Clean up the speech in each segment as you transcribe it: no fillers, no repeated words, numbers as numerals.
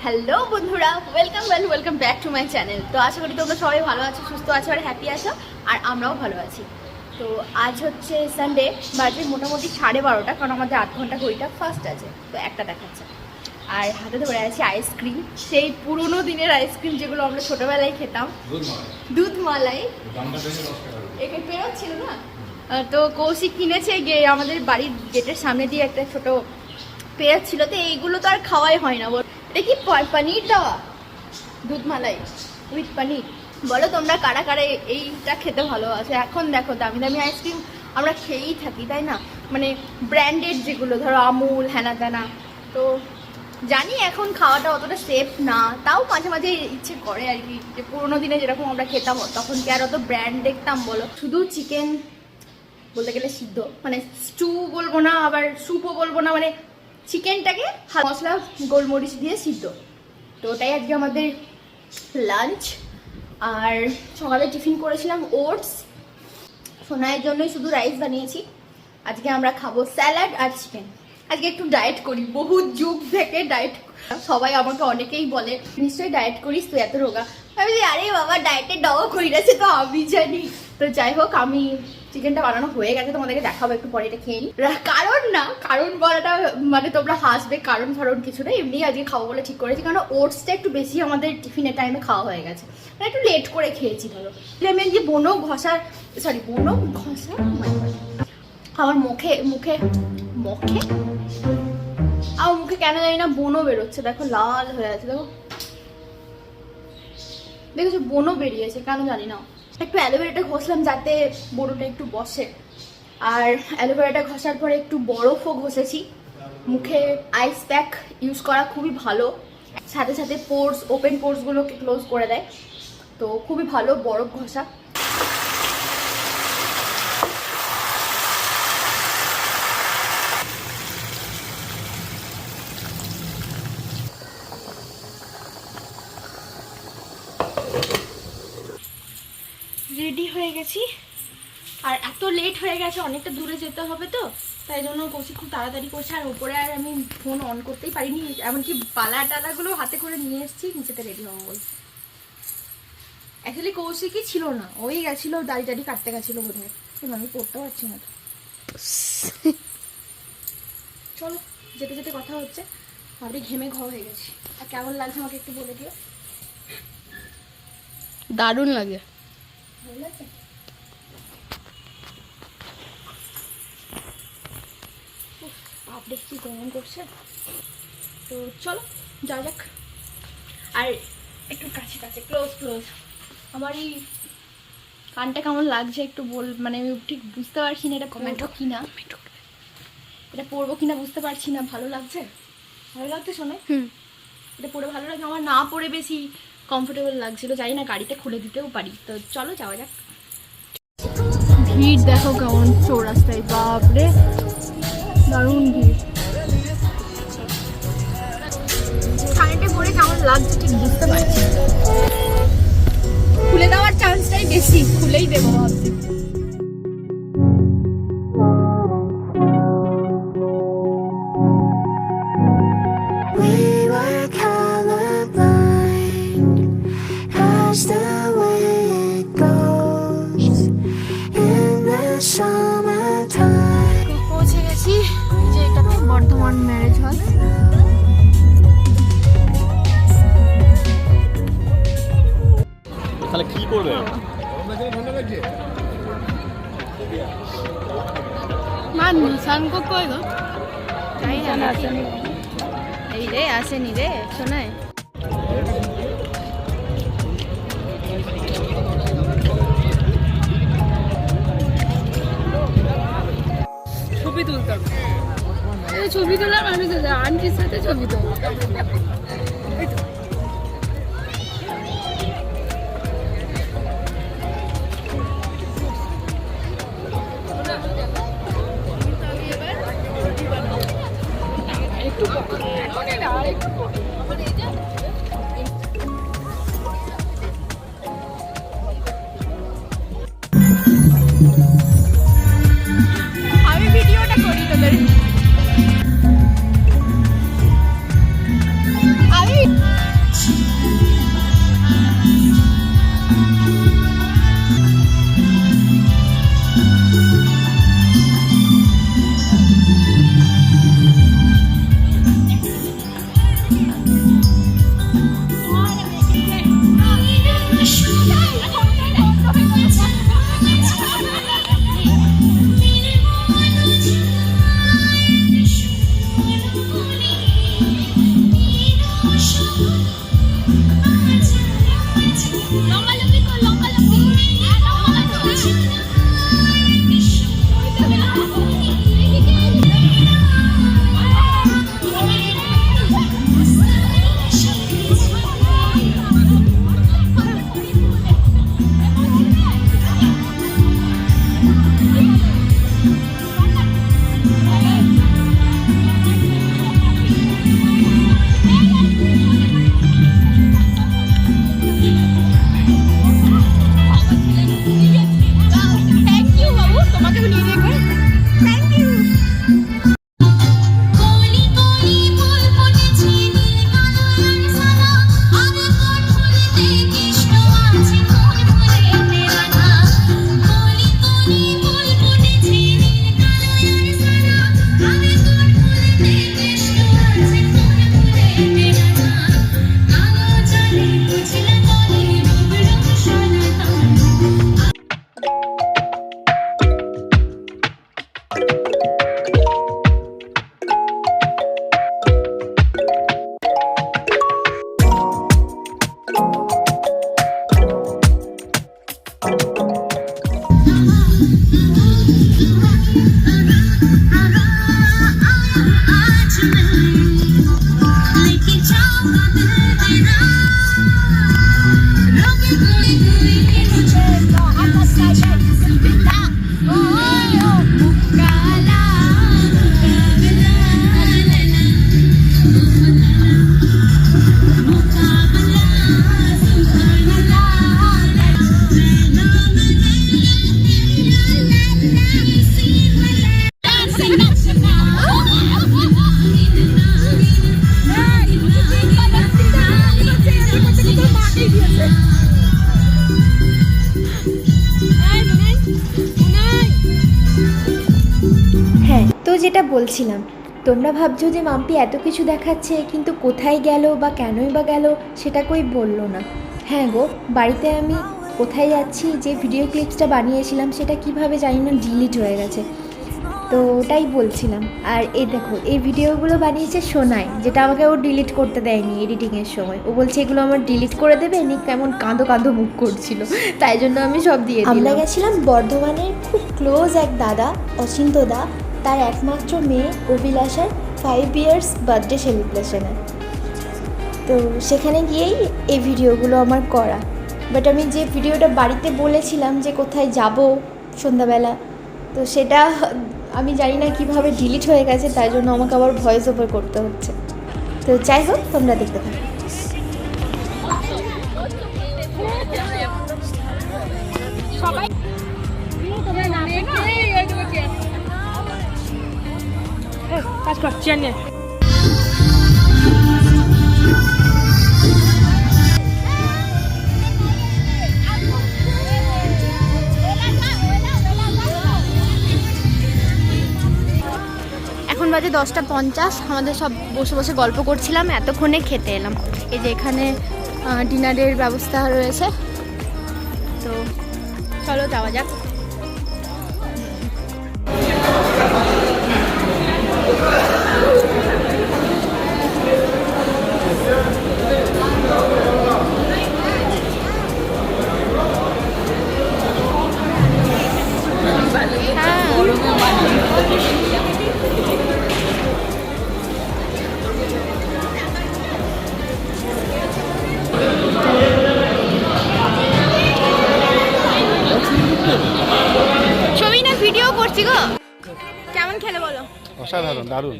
Hello বন্ধুরা, welcome back to my channel. তো আশা করি তোমরা সবাই ভালো আছো, সুস্থ আছো আর হ্যাপি আছো, আর আমরাও ভালো আছি। তো আজ হচ্ছে সানডে, বাজে মোটামুটি 12:30, কারণ আমাদের 8 ঘন্টা ঘড়িটা ফার্স্ট আছে, তো একটা দেখাচ্ছে। আর হাতে ধরে আছে আইসক্রিম, সেই পুরোনো দিনের আইসক্রিম যেগুলো আমরা ছোটোবেলায় খেতাম, দুধ মালাই। এখানে পেরোচ্ছিল না, তো কৌশিক কিনেছে গিয়ে আমাদের বাড়ির গেটের সামনে দিয়ে একটা ছোটো পেরোচ্ছিল। তো এইগুলো তো আর খাওয়াই হয় না। এটা কি পনির দেওয়া, দুধ মালাই উইথ পনির। বলো তোমরা কারা কারা এইটা খেতে ভালোবাসে। এখন দেখো দামি দামি আইসক্রিম আমরা খেয়েই থাকি, তাই না? মানে ব্র্যান্ডেড যেগুলো, ধরো আমুল, হ্যানা ত্যানা। তো জানি এখন খাওয়াটা অতটা সেফ না, তাও মাঝে মাঝে ইচ্ছে করে আর কি, যে পুরোনো দিনে যেরকম আমরা খেতাম তখন কি আর অত ব্র্যান্ড দেখতাম বলো। শুধু চিকেন বলতে গেলে সিদ্ধ, মানে স্টু বলবো না, আবার স্যুপও বলবো না, মানে চিকেনটাকে মশলা গোলমরিচ দিয়ে সিদ্ধ। তো ওটাই আজকে আমাদের লাঞ্চ। আর সকালে টিফিন করেছিলাম ওটস, সোনাইয়ের জন্যই শুধু রাইস বানিয়েছি। আজকে আমরা খাবো স্যালাড আর চিকেন। আজকে একটু ডায়েট করি, বহু যুগ থেকে ডায়েট। সবাই আমাকে অনেকেই বলে নিশ্চয়ই ডায়েট করিস, তুই এত রোগা। আমি বলি আরে বাবা, ডায়েটের দাওয়া করি না, সে তো আমি জানি। তো যাই হোক, আমি চিকেনটা বানানো হয়ে গেছে, তোমাদেরকে দেখাবো একটু পরে। এটা খেয়ে নিই। কারণ না, কারণ বলাটা মানে তোমরা হাসবে, কারণ ফারণ কিছু না, এমনি আজকে খাবো বলে ঠিক করেছি। কারণ ওটসটা একটু বেশি আমাদের টিফিনের টাইমে খাওয়া হয়ে গেছে, মানে একটু লেট করে খেয়েছি। ধরো আমি যে বনো ঘষা আমার মুখে আমার মুখে কেন জানি না বনো বেরোচ্ছে। দেখো লাল হয়ে আছে, দেখেছো বনো বেরিয়েছে, কেন জানি না। একটু অ্যালোভেরাটা ঘষলাম যাতে বড়োটা একটু বসে। আর অ্যালোভেরাটা ঘষার পরে একটু বরফও ঘষেছি। মুখে আইস প্যাক ইউজ করা খুবই ভালো, সাথে সাথে পোর্স, ওপেন পোর্সগুলোকে ক্লোজ করে দেয়, তো খুবই ভালো বরফ ঘষা। রেডি হয়ে গেছি, আর এত লেট হয়ে গেছে, অনেকটা দূরে যেতে হবে, তো তাই জন্য কৌশিক খুব তাড়াতাড়ি করছে। আর উপরে আর আমি ফোন অন করতেই পারিনি, এমনকি বালা টালাগুলো হাতে করে নিয়ে এসেছি নিচেতে রেডি হবো বলে। অ্যাকচুয়ালি কৌশিকই ছিল না, ওই গেছিলো দাড়ি কাটতে গেছিলো বোধ হয়, কিন্তু আমি পড়তে পারছি না। তো চলো, যেতে যেতে কথা হচ্ছে। ভাবি ঘেমে ঘ হয়ে গেছি। আর কেমন লাগছে আমাকে একটু বলে দিও। দারুণ লাগে। ভালো লাগছে? আপডেট কি গরম করছে। তো চলো যাওয়া যাক। আর একটু কাছে কাছে ক্লোজ। আমার এই কানটা কেমন লাগছে একটু বল, মানে আমি ঠিক বুঝতে পারছি না এটা পরবো কিনা, এটা পরবো কিনা বুঝতে পারছি না। ভালো লাগছে শোনে? এটা পরে ভালো লাগছে আমার, না পরে বেশি কমফোর্টেবল লাগছিল। জানি না, গাড়িতে খুলে দিতেও পারি। তো চলো যাওয়া যাক। ভিড় দেখো কেমন চৌরাস্তায়, বাপরে দারুণ ভিড়। শাড়িটা পরে কেমন লাগছে ঠিক বুঝতে পারছি, খুলে দেওয়ার চান্সটাই বেশি, খুলেই দেবো ভাবছি। পৌঁছে গেছি, যে এটাতে বর্ধমান ম্যারেজ হল। তাহলে কি করবে? মা নিশান কো কই গো? তাই না, আসেনি। এই রে আসেনি রে শোনায়। ছবি তুলতাম, ছবি তোলার মানুষ আছে, আন্টির সাথে ছবি তোল। আমি ভিডিওটা করি তোদের। হ্যাঁ, তো যেটা বলছিলাম, তোমরা ভাবছো যে মাম্পি এত কিছু দেখাচ্ছে কিন্তু কোথায় গেল বা কেনই বা গেল সেটা কই বললো না। হ্যাঁ গো, বাড়িতে আমি কোথায় যাচ্ছি যে ভিডিও ক্লিপসটা বানিয়েছিলাম সেটা কিভাবে জানি না ডিলিট হয়ে গেছে, তো ওটাই বলছিলাম। আর এই দেখো, এই ভিডিওগুলো বানিয়েছে সোনাই, যেটা আমাকে ও ডিলিট করতে দেয়নি এডিটিংয়ের সময়। ও বলছে এগুলো আমার ডিলিট করে দেবে, নি কেমন কাঁদো কাঁদো মুখ করছিল, তাই জন্য আমি সব দিয়ে দিলাম। আমরা গেছিলাম বর্ধমানের খুব ক্লোজ এক দাদা, অচিন্ত দা, তার একমাত্র মেয়ে অভিলাষার 5 ইয়ার্স বার্থডে সেলিব্রেশনে। তো সেখানে গিয়েই এই ভিডিওগুলো আমার করা। বাট আমি যে ভিডিওটা বাড়িতে বলেছিলাম যে কোথায় যাব সন্ধ্যাবেলা, তো সেটা আমি জানি না কিভাবে ডিলিট হয়ে গেছে, তাই জন্য আমাকে আবার ভয়েস ওভার করতে হচ্ছে। তো যাই হোক, তোমরা দেখতে থাকো। সবাই কাজ কর, চেয়ার নিয়ে। এখন বাজে 10:50, আমাদের সব বসে বসে গল্প করছিলাম, এতক্ষণে খেতে এলাম। এই যে এখানে ডিনারের ব্যবস্থা রয়েছে, তো চলো যাওয়া যাক। ছবি না ভিডিও করছি গো। কেমন খেলে বলো? অসাধারণ, দারুণ।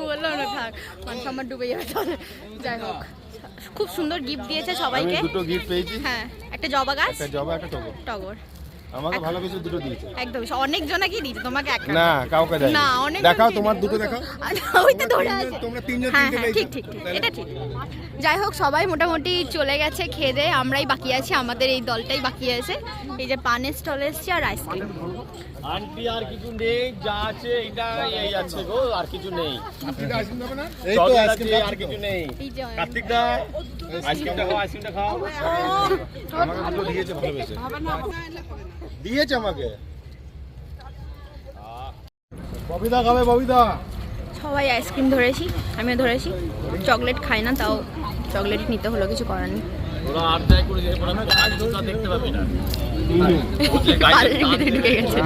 বললাম না, থাক, মানুষ আমার ডুবে যাবে তাহলে। যাই হোক, খুব সুন্দর গিফট দিয়েছে সবাইকে। আমি দুটো গিফট পেয়েছি। হ্যাঁ, একটা জবা গাছ, একটা জবা, একটা টগর। টগর। আমাকে ভালো কিছু দুটো দিয়েছে। একদম, অনেক জনাকে দিয়েছে, তোমাকে একটা না, কাউকে দেয়নি। না, অনেক দেখাও তোমার দুটো দেখাও। ওই তো ধরে আছে। তোমরা তিনজন হ্যাঁ তিনটে হ্যাঁ, পেয়েছো। ঠিক ঠিক ঠিক, এটা ঠিক। যাই হোক, সবাই মোটামুটি চলে গেছে খেয়ে দেয়ে, আমরাই বাকি আছি, আমাদের এই দলটাই বাকি আছে। এই যে পানের স্টলে এসেছি আর আইসক্রিম। আন্টি আর কিছু নেই, যা আছে এটা এই আছে গো, আর কিছু নেই। এই তো আইসক্রিম আর কিছু নেই। এই যে কার্তিক দা আইসক্রিমটা খাও, আইসক্রিমটা খাও। আমাকে দুটো দিয়েছে ভালোবেসে। দিয়েছে আমাকে। ববিদা খাবে, ববিদা। সবাই আইসক্রিম ধরেছি, আমিও ধরেছি। চকলেট খাই না, তাও চকলেট নিতে হলো, কিছু করার নেই। ওরা আর যাই করে যে ওরা গাছ দুটো দেখতে পাবি না। পার্লের ভিতরে ঢুকে গেছে।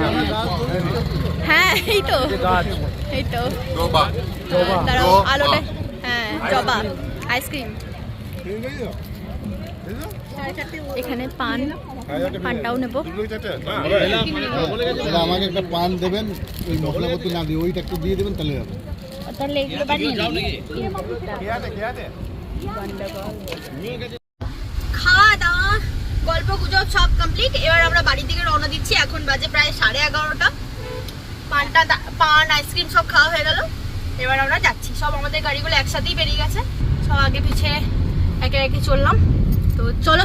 হ্যাঁ, এই তো এই তো জবা। দাঁড়াও, আলোটা। হ্যাঁ, জবা আইসক্রিম। এখানে পানটাও নেবো। আমাকে একটা পান দেবেন, ওই মশলাপত্র না দিয়ে ওইটা একটু দিয়ে দেবেন, তাহলে হবে। তাহলে এগুলো বানিয়ে নিই। খাওয়া দাওয়া গল্প গুজব সব কমপ্লিট। এবার আমরা বাড়ির দিকে রওনা দিচ্ছি। এখন বাজে প্রায় 11:30। পান আইসক্রিম সব খাওয়া হয়ে গেল, এবার আমরা যাচ্ছি। সব আমাদের গাড়িগুলো একসাথেই বেরিয়ে গেছে, সব আগে পিছে একে একে চললাম। তো চলো।